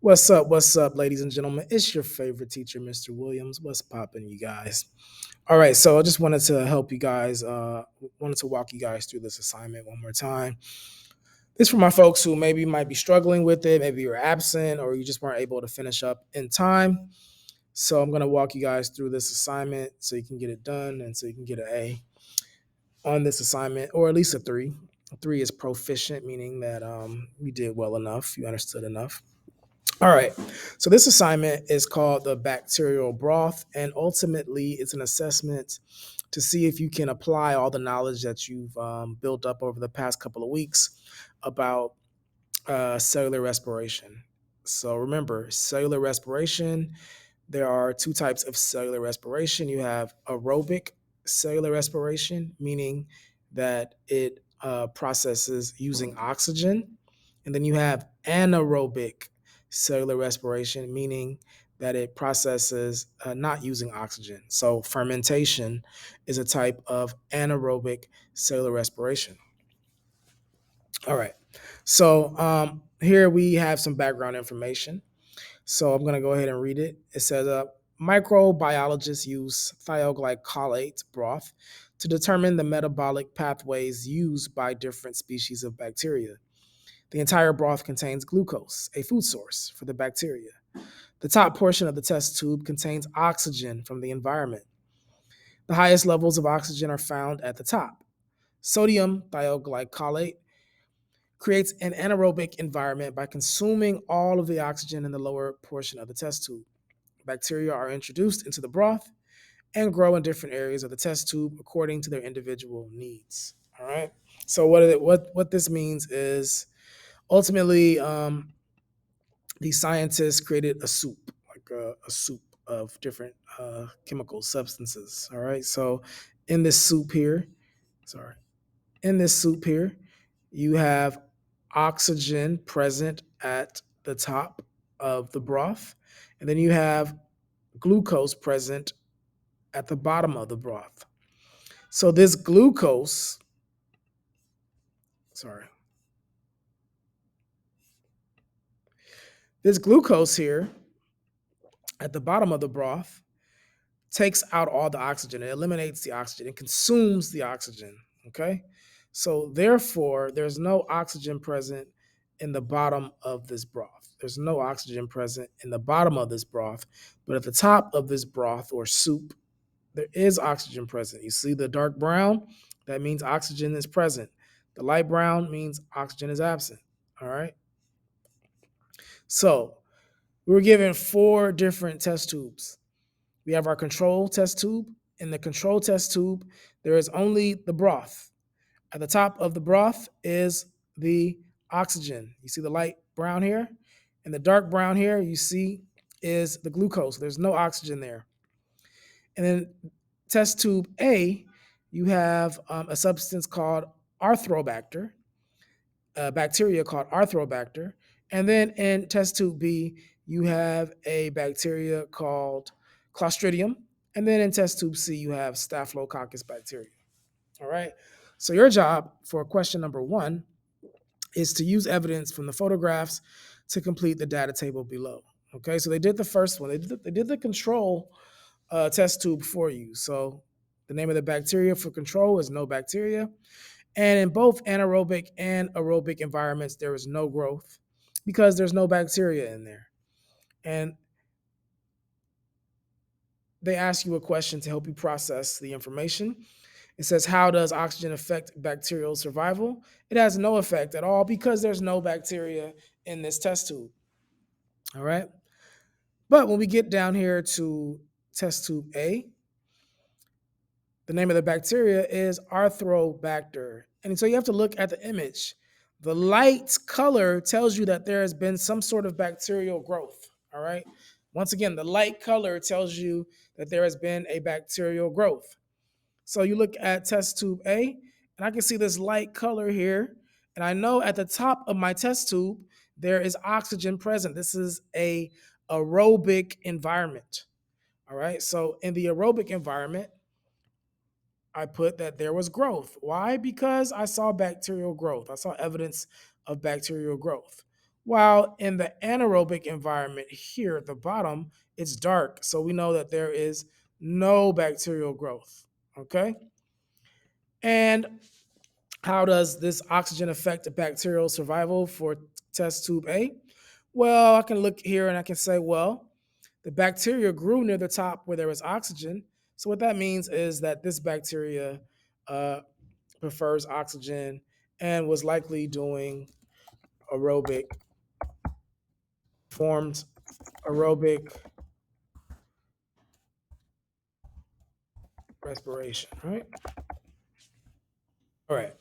What's up, ladies and gentlemen? It's your favorite teacher, Mr. Williams. What's poppin', you guys? All right, so I just wanted to help you guys, wanted to walk you guys through this assignment one more time. This for my folks who maybe might be struggling with it, maybe you're absent or you just weren't able to finish up in time. So I'm gonna walk you guys through this assignment so you can get it done and so you can get an A on this assignment, or at least a three. A three is proficient, meaning that you did well enough, you understood enough. All right. So this assignment is called the Bacterial Broth, and ultimately, it's an assessment to see if you can apply all the knowledge that you've built up over the past couple of weeks about cellular respiration. So remember, cellular respiration, there are two types of cellular respiration. You have aerobic cellular respiration, meaning that it processes using oxygen. And then you have anaerobic cellular respiration, meaning that it processes not using oxygen. So fermentation is a type of anaerobic cellular respiration. All right. So here we have some background information. So I'm going to go ahead and read it. It says, microbiologists use thioglycolate broth to determine the metabolic pathways used by different species of bacteria. The entire broth contains glucose, a food source for the bacteria. The top portion of the test tube contains oxygen from the environment. The highest levels of oxygen are found at the top. Sodium thioglycolate creates an anaerobic environment by consuming all of the oxygen in the lower portion of the test tube. Bacteria are introduced into the broth and grow in different areas of the test tube according to their individual needs. All right. So what this means is ultimately these scientists created a soup, like a soup of different chemical substances. All right. So in this soup here, sorry, in this soup here, you have oxygen present at the top of the broth, and then you have glucose present at the bottom of the broth. So sorry, this glucose here at the bottom of the broth takes out all the oxygen. It eliminates the oxygen. It consumes the oxygen. Okay. So therefore, there's no oxygen present in the bottom of this broth. There's no oxygen present in the bottom of this broth, but at the top of this broth or soup, there is oxygen present. You see the dark brown? That means oxygen is present. The light brown means oxygen is absent. All right. So we were given four different test tubes. We have our control test tube. In the control test tube, there is only the broth. At the top of the broth is the oxygen. You see the light brown here? And the dark brown here, you see, is the glucose. There's no oxygen there. And then test tube A, you have a substance called arthrobacter, a bacteria called arthrobacter. And then in test tube B, you have a bacteria called Clostridium. And then in test tube C, you have Staphylococcus bacteria. All right. So your job for question number one is to use evidence from the photographs to complete the data table below. Okay. So they did the first one. They did the control test tube for you. So the name of the bacteria for control is no bacteria. And in both anaerobic and aerobic environments, there is no growth because there's no bacteria in there. And they ask you a question to help you process the information. It says, how does oxygen affect bacterial survival? It has no effect at all because there's no bacteria in this test tube. All right. But when we get down here to test tube A, the name of the bacteria is Arthrobacter. And so you have to look at the image. The light color tells you that there has been some sort of bacterial growth. All right. Once again, the light color tells you that there has been a bacterial growth. So you look at test tube A, and I can see this light color here. And I know at the top of my test tube, there is oxygen present. This is a aerobic environment. All right. So in the aerobic environment, I put that there was growth. Why? Because I saw bacterial growth. I saw evidence of bacterial growth. while in the anaerobic environment here at the bottom, it's dark. So we know that there is no bacterial growth. Okay. And how does this oxygen affect bacterial survival for test tube A? Well, I can look here and I can say, well, the bacteria grew near the top where there was oxygen. So what that means is that this bacteria uh, prefers oxygen and was likely doing aerobic, formed aerobic respiration, right? All right.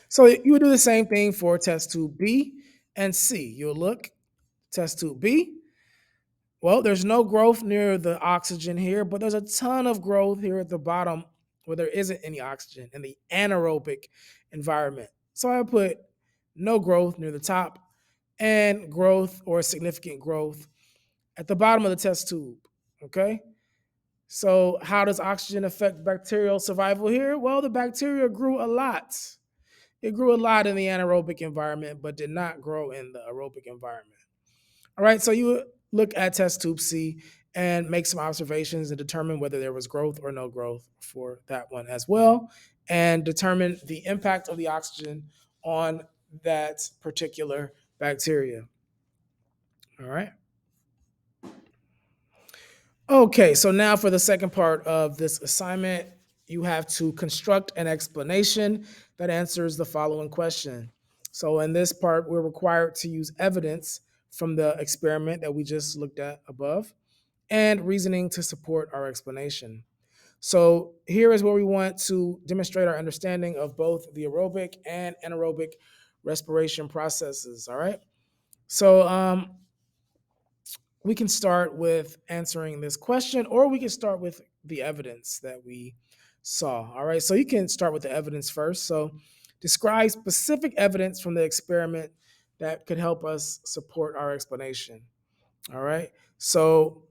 So you would do the same thing for test tube B and C. You'll look, test tube B. Well, there's no growth near the oxygen here, but there's a ton of growth here at the bottom where there isn't any oxygen in the anaerobic environment. So I put no growth near the top and growth or significant growth at the bottom of the test tube. Okay. So, how does oxygen affect bacterial survival here? Well, the bacteria grew a lot. It grew a lot in the anaerobic environment, but did not grow in the aerobic environment. All right, so you look at test tube C and make some observations and determine whether there was growth or no growth for that one as well, and determine the impact of the oxygen on that particular bacteria. All right. Okay, so now for the second part of this assignment, you have to construct an explanation that answers the following question. So in this part, we're required to use evidence from the experiment that we just looked at above and reasoning to support our explanation. So here is where we want to demonstrate our understanding of both the aerobic and anaerobic respiration processes. All right. So we can start with answering this question, or we can start with the evidence that we saw. All right. So you can start with the evidence first. So describe specific evidence from the experiment that could help us support our explanation. All right. So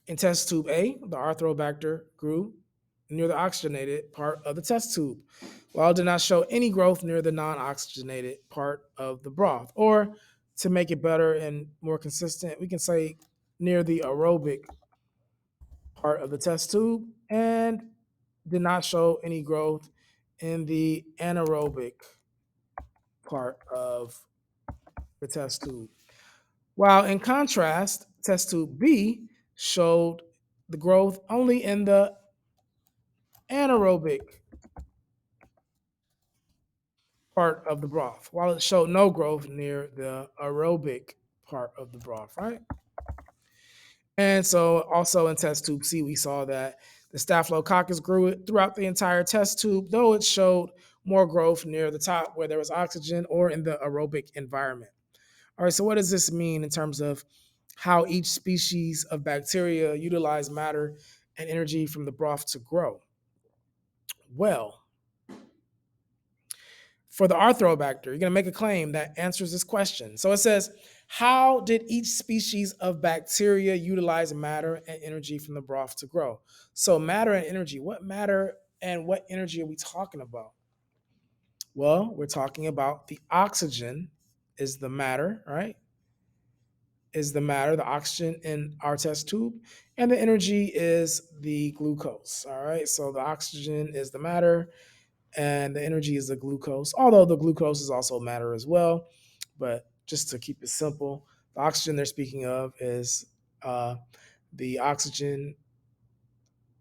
in test tube A, the arthrobacter grew near the oxygenated part of the test tube, while it did not show any growth near the non oxygenated part of the broth. Or to make it better and more consistent, we can say near the aerobic part of the test tube and did not show any growth in the anaerobic part of the test tube. While in contrast, test tube B showed the growth only in the anaerobic part of the broth, while it showed no growth near the aerobic part of the broth, right? And so also in test tube C, we saw that the staphylococcus grew it throughout the entire test tube, though it showed more growth near the top where there was oxygen or in the aerobic environment. All right, so what does this mean in terms of how each species of bacteria utilize matter and energy from the broth to grow? Well, for the arthrobacter, you're going to make a claim that answers this question. So it says, how did each species of bacteria utilize matter and energy from the broth to grow? So matter and energy, what matter and what energy are we talking about? Well, we're talking about the oxygen is the matter, right? Is the matter, the oxygen in our test tube, and the energy is the glucose. All right. So the oxygen is the matter, and the energy is the glucose, although the glucose is also matter as well. But just to keep it simple, the oxygen they're speaking of is the oxygen.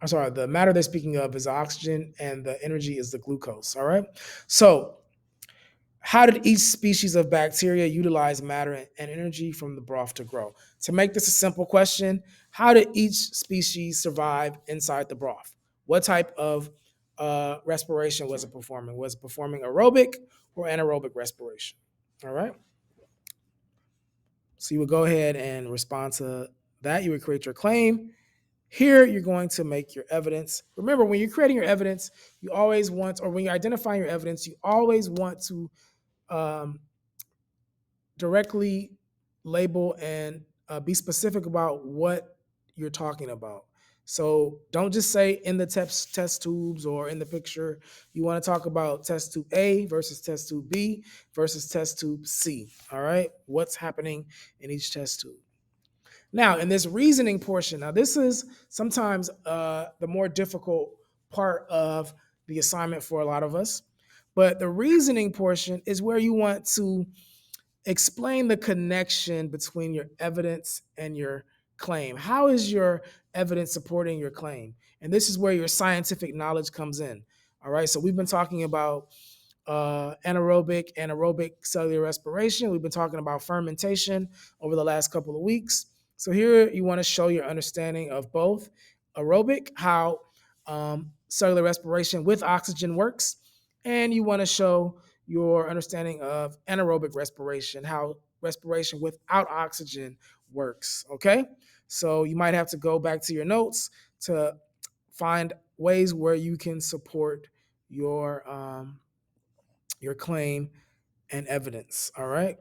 I'm sorry, the matter they're speaking of is oxygen, and the energy is the glucose. All right. So how did each species of bacteria utilize matter and energy from the broth to grow? To make this a simple question, how did each species survive inside the broth? What type of respiration was it performing? Was it performing aerobic or anaerobic respiration? All right. So you would go ahead and respond to that. You would create your claim. Here, you're going to make your evidence. Remember, when you're creating your evidence, you always want, or when you're identifying your evidence, you always want to um, directly label and be specific about what you're talking about. So don't just say in the test tubes or in the picture. You want to talk about test tube A versus test tube B versus test tube C. All right. What's happening in each test tube? Now, in this reasoning portion, now this is sometimes the more difficult part of the assignment for a lot of us. But the reasoning portion is where you want to explain the connection between your evidence and your claim. How is your evidence supporting your claim? And this is where your scientific knowledge comes in. All right. So we've been talking about anaerobic and aerobic cellular respiration. We've been talking about fermentation over the last couple of weeks. So here you want to show your understanding of both aerobic, how cellular respiration with oxygen works, and you want to show your understanding of anaerobic respiration, how respiration without oxygen works. Okay, so you might have to go back to your notes to find ways where you can support your claim and evidence. All right.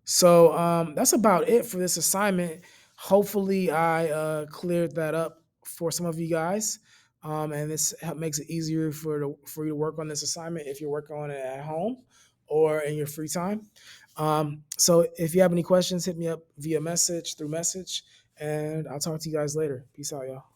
So that's about it for this assignment. Hopefully, I cleared that up for some of you guys, and this makes it easier for you to work on this assignment if you're working on it at home or in your free time. So if you have any questions, hit me up via message through message, and I'll talk to you guys later. Peace out, y'all.